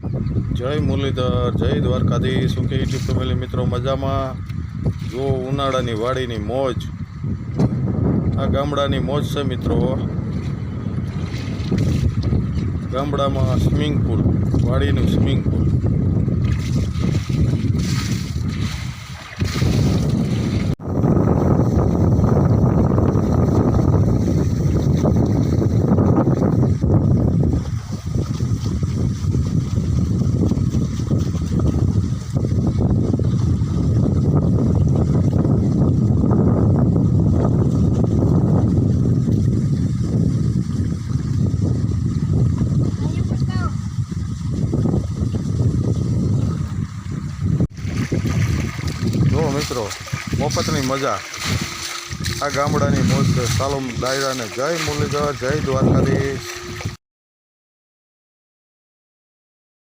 જય મુરલીધર, જય દ્વારકાધીશ. શું કે યુટ્યુબ ફેમિલી મિત્રો મજામાં? જો ઉનાળાની વાડીની મોજ, આ ગામડાની મોજ છે મિત્રો. ગામડામાં સ્વિમિંગ પુલ, વાડીનું સ્વિમિંગ પુલ. જો મિત્રો, મફતની મજા, આ ગામડાની મોજ. ચાલો ડાયરાને જય મુરલીધર, જય દ્વારકાધીશ.